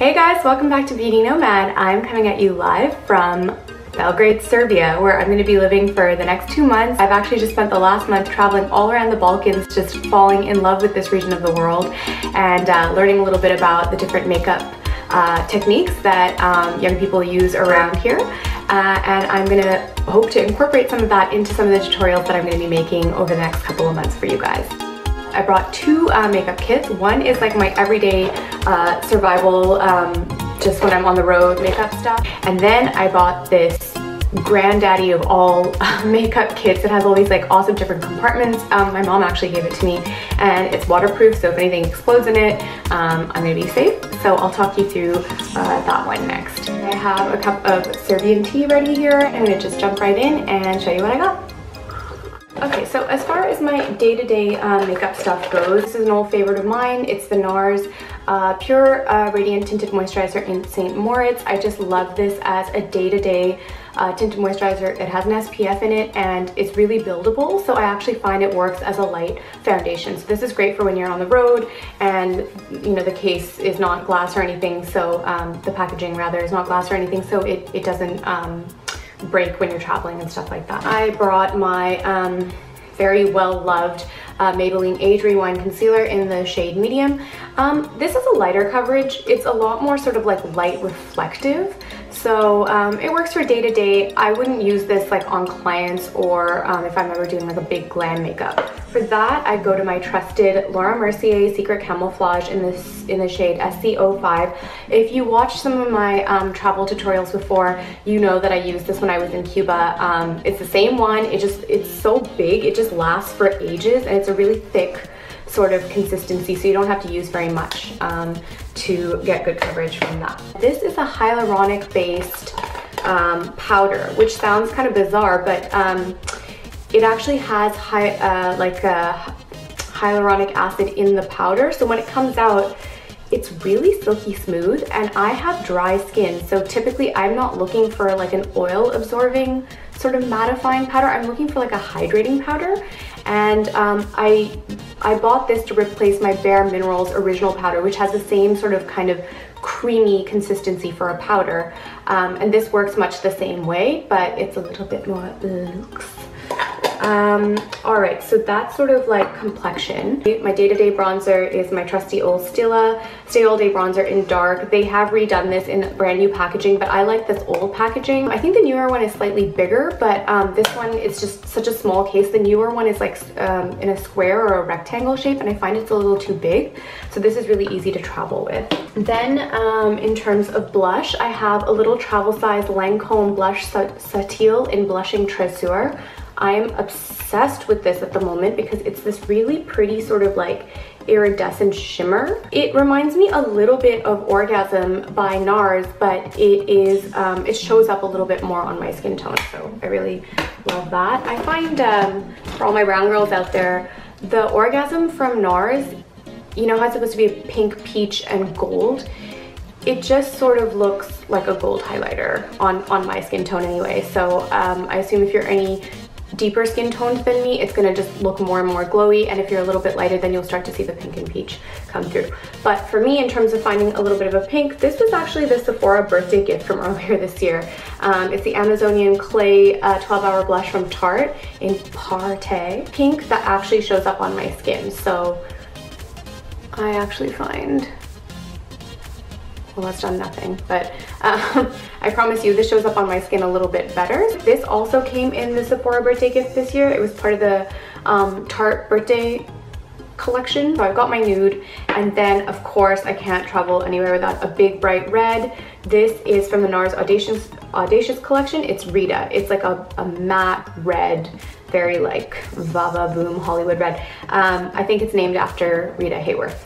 Hey guys, welcome back to Beauty Nomad. I'm coming at you live from Belgrade, Serbia, where I'm going to be living for the next 2 months. I've actually just spent the last month traveling all around the Balkans, just falling in love with this region of the world and learning a little bit about the different makeup techniques that young people use around here. And I'm going to hope to incorporate some of that into some of the tutorials that I'm going to be making over the next couple of months for you guys. I brought two makeup kits. One is like my everyday survival, just when I'm on the road makeup stuff. And then I bought this granddaddy of all makeup kits. It has all these like awesome different compartments. My mom actually gave it to me, and it's waterproof, so if anything explodes in it, I'm gonna be safe. So I'll talk you through that one next. I have a cup of Serbian tea ready here. I'm gonna just jump right in and show you what I got. Okay, so as far as my day-to-day makeup stuff goes, this is an old favorite of mine. It's the NARS Pure Radiant Tinted Moisturizer in St. Moritz. I just love this as a day-to-day tinted moisturizer. It has an SPF in it and it's really buildable, so I actually find it works as a light foundation. So this is great for when you're on the road and you know the case is not glass or anything, so the packaging rather is not glass or anything, so it doesn't break when you're traveling and stuff like that. I brought my very well-loved Maybelline Age Rewind Concealer in the shade Medium. This is a lighter coverage. It's a lot more sort of like light reflective. So it works for day-to-day. I wouldn't use this like on clients or if I'm ever doing like a big glam makeup. For that, I go to my trusted Laura Mercier Secret Camouflage in the shade SC05. If you watched some of my travel tutorials before, you know that I used this when I was in Cuba. It's the same one. It's so big. It just lasts for ages, and it's a really thick sort of consistency, so you don't have to use very much to get good coverage from that. This is a hyaluronic based powder, which sounds kind of bizarre, but it actually has hyaluronic acid in the powder, so when it comes out it's really silky smooth, and I have dry skin, so typically I'm not looking for like an oil absorbing sort of mattifying powder. I'm looking for like a hydrating powder, and I bought this to replace my Bare Minerals original powder, which has the same sort of kind of creamy consistency for a powder, and this works much the same way, but it's a little bit more luxe. All right, so that's sort of like complexion. My day-to-day bronzer is my trusty old Stila Stay All Day Bronzer in Dark. They have redone this in brand new packaging, but I like this old packaging. I think the newer one is slightly bigger, but this one is just such a small case. The newer one is like in a square or a rectangle shape, and I find it's a little too big. So this is really easy to travel with. Then in terms of blush, I have a little travel size Lancome blush Satil in Blushing Treasure. I'm obsessed with this at the moment because it's this really pretty sort of like iridescent shimmer. It reminds me a little bit of Orgasm by NARS, but it shows up a little bit more on my skin tone, so I really love that. I find for all my brown girls out there, the Orgasm from NARS, you know how it's supposed to be a pink, peach, and gold? It just sort of looks like a gold highlighter on my skin tone anyway, so I assume if you're any deeper skin toned than me, it's gonna just look more and more glowy, and if you're a little bit lighter, then you'll start to see the pink and peach come through. But for me, in terms of finding a little bit of a pink, this was actually the Sephora birthday gift from earlier this year. It's the Amazonian Clay 12-hour blush from Tarte in Tarte pink that actually shows up on my skin. So I actually find, well, that's done nothing, but I promise you this shows up on my skin a little bit better. This also came in the Sephora birthday gift this year. It was part of the Tarte birthday collection. So I've got my nude, and then of course I can't travel anywhere without a big bright red. This is from the NARS Audacious collection. It's Rita. It's like a matte red, very like Vava Boom Hollywood red. I think it's named after Rita Hayworth.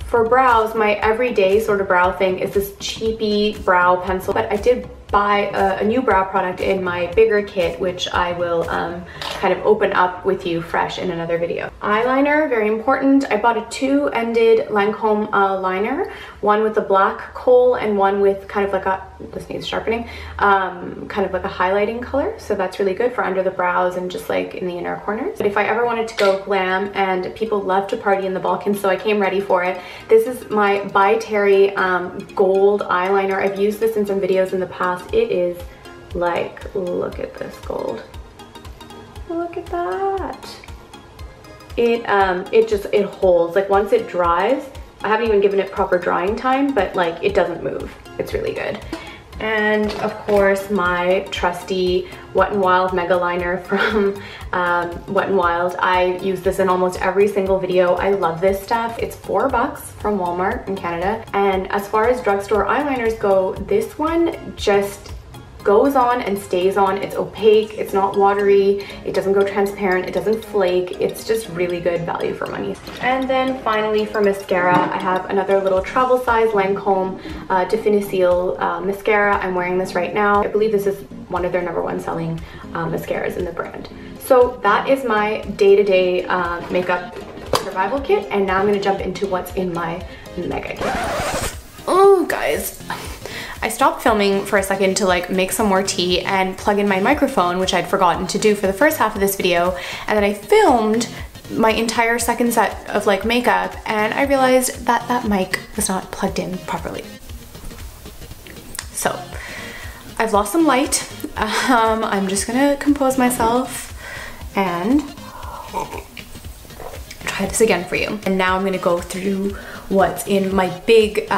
For brows, my everyday sort of brow thing is this cheapy brow pencil, but I did buy a new brow product in my bigger kit, which I will kind of open up with you fresh in another video. Eyeliner, very important. I bought a two-ended Lancome liner, one with a black kohl and one with kind of like a, this needs sharpening, kind of like a highlighting color. So that's really good for under the brows and just like in the inner corners. But if I ever wanted to go glam, and people love to party in the Balkans, so I came ready for it. This is my By Terry gold eyeliner. I've used this in some videos in the past. It is like, look at this gold. Look at that. It holds. Like once it dries, I haven't even given it proper drying time, but like it doesn't move. It's really good. And of course my trusty Wet n Wild Mega Liner from Wet n Wild. I use this in almost every single video. I love this stuff. It's $4 from Walmart in Canada. And as far as drugstore eyeliners go, this one just goes on and stays on. It's opaque, it's not watery, it doesn't go transparent, it doesn't flake. It's just really good value for money. And then finally for mascara, I have another little travel size Lancome Definicils mascara. I'm wearing this right now. I believe this is one of their #1 selling mascaras in the brand. So that is my day-to-day makeup survival kit, and now I'm going to jump into what's in my mega kit. Oh guys, I stopped filming for a second to like make some more tea and plug in my microphone, which I'd forgotten to do for the first half of this video, and then I filmed my entire second set of like makeup, and I realized that that mic was not plugged in properly. So I've lost some light. I'm just gonna compose myself and try this again for you. And now I'm gonna go through what's in my big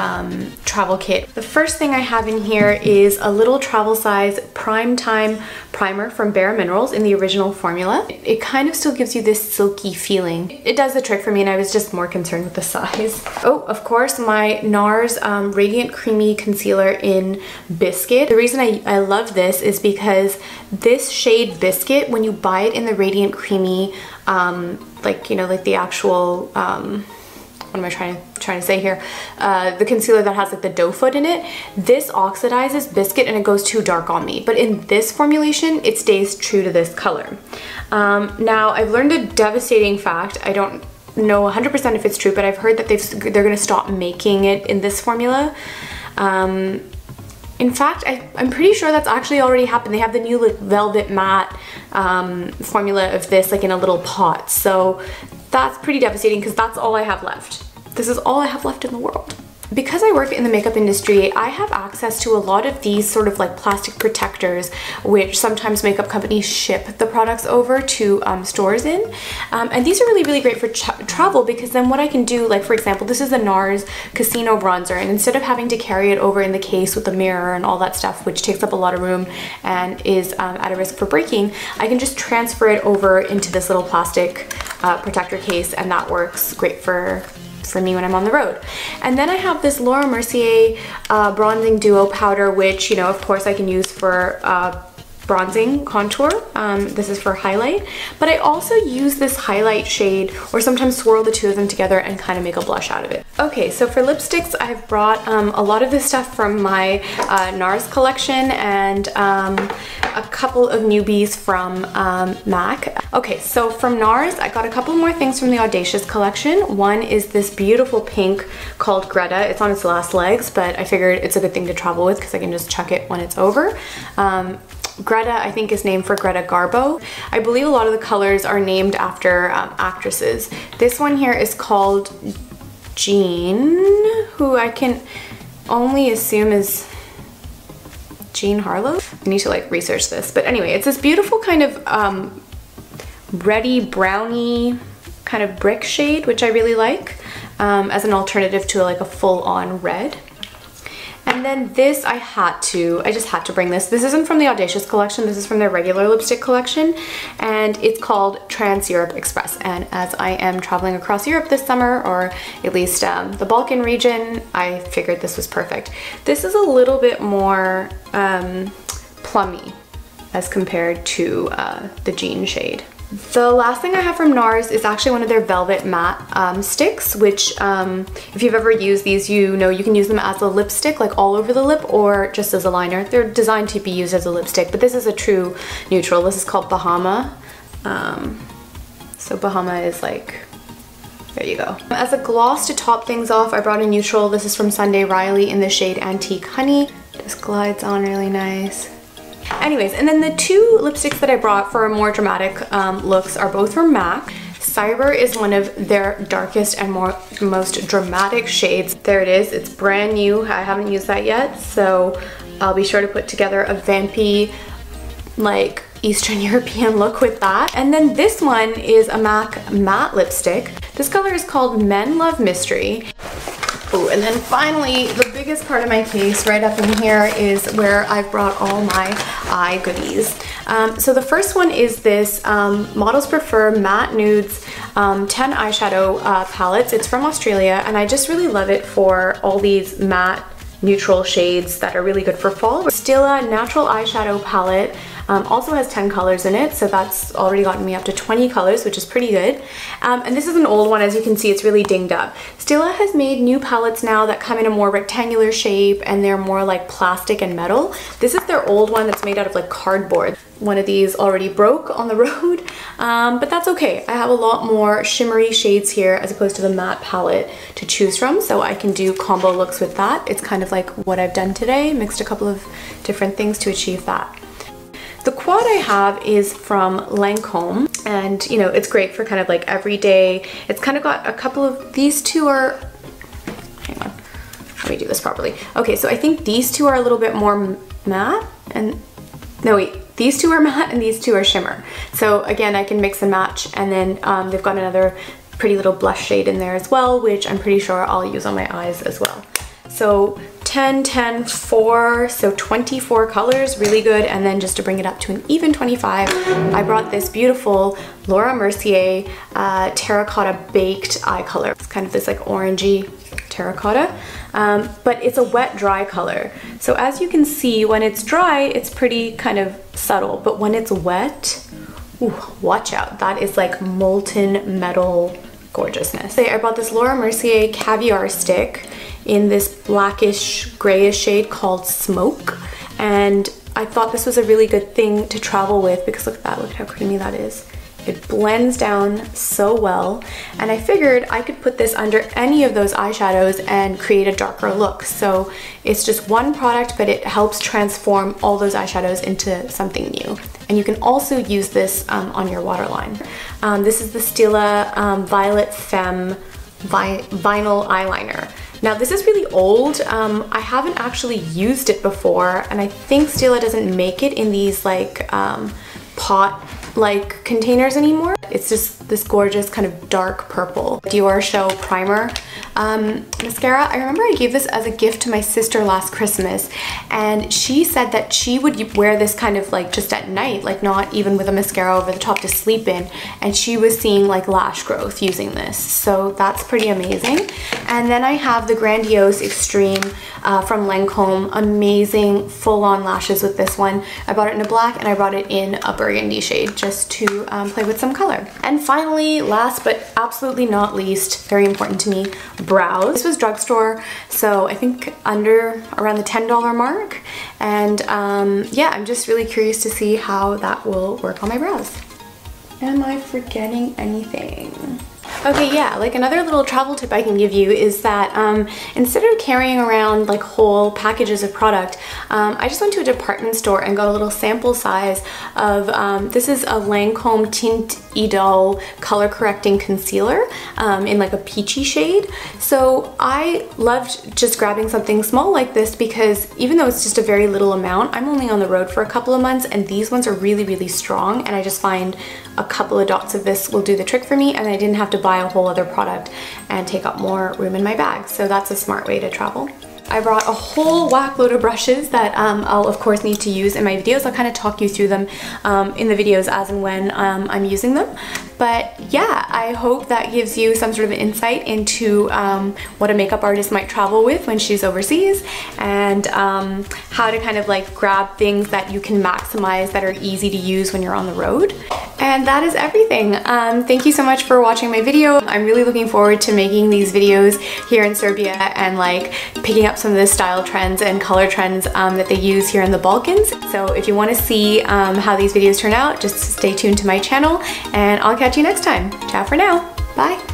travel kit. The first thing I have in here is a little travel size Prime Time primer from Bare Minerals in the original formula. It kind of still gives you this silky feeling. It does the trick for me, and I was just more concerned with the size. Oh, of course, my NARS Radiant Creamy Concealer in Biscuit. The reason I love this is because this shade Biscuit, when you buy it in the Radiant Creamy, like, you know, like the actual, what am I trying to say here? The concealer that has like the doe foot in it, this oxidizes Biscuit and it goes too dark on me. But in this formulation, it stays true to this color. Now, I've learned a devastating fact. I don't know 100% if it's true, but I've heard that they're gonna stop making it in this formula. In fact, I'm pretty sure that's actually already happened. They have the new like Velvet Matte formula of this like in a little pot. So that's pretty devastating because that's all I have left. This is all I have left in the world. Because I work in the makeup industry, I have access to a lot of these sort of like plastic protectors, which sometimes makeup companies ship the products over to stores in. And these are really, really great for travel, because then what I can do, like for example, this is the NARS Casino Bronzer, and instead of having to carry it over in the case with the mirror and all that stuff, which takes up a lot of room and is at a risk for breaking, I can just transfer it over into this little plastic protector case, and that works great for me when I'm on the road. And then I have this Laura Mercier Bronzing Duo Powder, which, you know, of course I can use for bronzing contour. This is for highlight, but I also use this highlight shade, or sometimes swirl the two of them together and kind of make a blush out of it. Okay, so for lipsticks, I've brought a lot of this stuff from my NARS collection, and a couple of newbies from MAC. Okay, so from NARS, I got a couple more things from the Audacious collection. One is this beautiful pink called Greta. It's on its last legs, but I figured it's a good thing to travel with because I can just chuck it when it's over. Greta, I think, is named for Greta Garbo. I believe a lot of the colors are named after actresses. This one here is called Jean, who I can only assume is Jean Harlow. I need to like research this, but anyway, it's this beautiful kind of reddy browny kind of brick shade, which I really like as an alternative to like a full-on red. And then this, I just had to bring this. This isn't from the Audacious collection, this is from their regular lipstick collection, and it's called Trans Europe Express. And as I am traveling across Europe this summer, or at least the Balkan region, I figured this was perfect. This is a little bit more plummy as compared to the Jean shade. The last thing I have from NARS is actually one of their Velvet Matte sticks, which if you've ever used these, you know you can use them as a lipstick, like all over the lip, or just as a liner. They're designed to be used as a lipstick, but this is a true neutral. This is called Bahama. So Bahama is like, there you go. As a gloss to top things off, I brought a neutral. This is from Sunday Riley in the shade Antique Honey. Just glides on really nice. Anyways, and then the two lipsticks that I brought for more dramatic looks are both from MAC. Cyber is one of their darkest and most dramatic shades. There it is, it's brand new. I haven't used that yet, so I'll be sure to put together a vampy, like Eastern European look with that. And then this one is a MAC matte lipstick. This color is called Men Love Mystery. Oh, and then finally, the biggest part of my case right up in here is where I've brought all my eye goodies. So the first one is this Models Prefer Matte Nudes 10 eyeshadow palettes. It's from Australia, and I just really love it for all these matte neutral shades that are really good for fall. Stila Natural Eyeshadow Palette also has 10 colors in it, so that's already gotten me up to 20 colors, which is pretty good. And this is an old one. As you can see, it's really dinged up. Stila has made new palettes now that come in a more rectangular shape, and they're more like plastic and metal. This is their old one that's made out of like cardboard. One of these already broke on the road, but that's okay. I have a lot more shimmery shades here as opposed to the matte palette to choose from, so I can do combo looks with that. It's kind of like what I've done today, mixed a couple of different things to achieve that. The quad I have is from Lancome, and you know, it's great for kind of like everyday. It's kind of got a couple of, these two are, hang on, let me do this properly. Okay, so I think these two are a little bit more matte, and no wait, these two are matte and these two are shimmer. So again, I can mix and match, and then they've got another pretty little blush shade in there as well, which I'm pretty sure I'll use on my eyes as well. So 10, 10, 4, so 24 colors, really good. And then just to bring it up to an even 25, I brought this beautiful Laura Mercier terracotta baked eye color. It's kind of this like orangey terracotta, but it's a wet dry color. So as you can see, when it's dry, it's pretty kind of subtle, but when it's wet, ooh, watch out. That is like molten metal gorgeousness. I bought this Laura Mercier Caviar stick in this blackish grayish shade called Smoke, and I thought this was a really good thing to travel with because look at that, look at how creamy that is. It blends down so well, and I figured I could put this under any of those eyeshadows and create a darker look. So it's just one product, but it helps transform all those eyeshadows into something new. And you can also use this on your waterline. This is the Stila Violet Femme Vinyl Eyeliner. Now this is really old. I haven't actually used it before, and I think Stila doesn't make it in these like pot like containers anymore. It's just this gorgeous kind of dark purple Dior Show primer mascara. I remember I gave this as a gift to my sister last Christmas, and she said that she would wear this kind of like just at night, like not even with a mascara over the top to sleep in, and she was seeing like lash growth using this, so that's pretty amazing. And then I have the Grandiose Extreme from Lancome, amazing full-on lashes with this one. I bought it in a black and I brought it in a burgundy shade just to play with some color. And finally, last but absolutely not least, very important to me, brows. This was drugstore, so I think around the $10 mark, and yeah, I'm just really curious to see how that will work on my brows. Am I forgetting anything? Okay, yeah, like another little travel tip I can give you is that instead of carrying around like whole packages of product, I just went to a department store and got a little sample size of, this is a Lancome Tint Idole color correcting concealer in like a peachy shade. So I loved just grabbing something small like this because even though it's just a very little amount, I'm only on the road for a couple of months, and these ones are really, really strong, and I just find a couple of dots of this will do the trick for me, and I didn't have to buy a whole other product and take up more room in my bag. So that's a smart way to travel. I brought a whole whack load of brushes that I'll of course need to use in my videos. I'll kind of talk you through them in the videos as and when I'm using them. But yeah, I hope that gives you some sort of insight into what a makeup artist might travel with when she's overseas, and how to kind of like grab things that you can maximize that are easy to use when you're on the road. And that is everything. Thank you so much for watching my video. I'm really looking forward to making these videos here in Serbia and like picking up some of the style trends and color trends that they use here in the Balkans. So if you want to see how these videos turn out, just stay tuned to my channel, and I'll catch you next time. Ciao for now. Bye.